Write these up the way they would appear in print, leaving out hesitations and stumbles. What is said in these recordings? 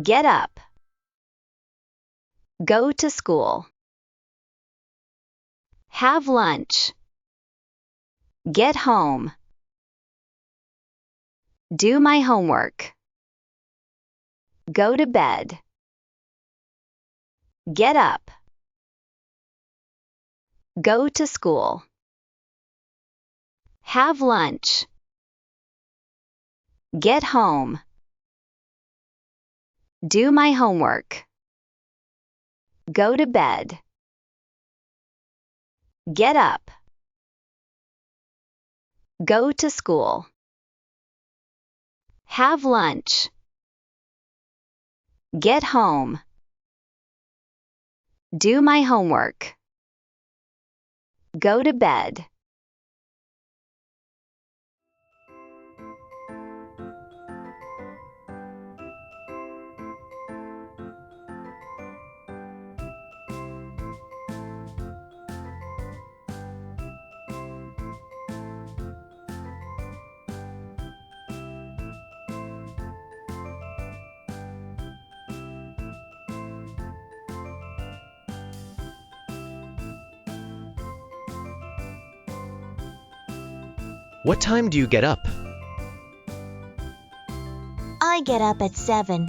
Get up. Go to school. Have lunch. Get home. Do my homework. Go to bed. Get up. Go to school. Have lunch. Get home. Do my homework. Go to bed. Get up. Go to school. Have lunch. Get home. Do my homework. Go to bed. What time do you get up? I get up at 7.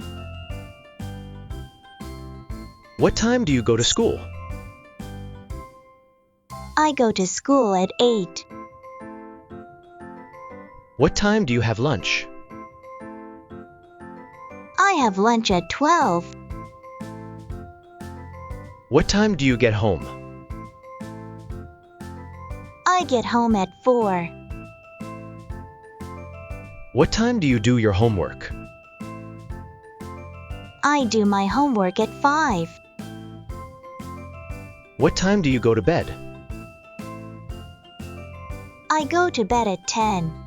What time do you go to school? I go to school at 8. What time do you have lunch? I have lunch at 12. What time do you get home? I get home at 4. What time do you do your homework? I do my homework at 5. What time do you go to bed? I go to bed at 10.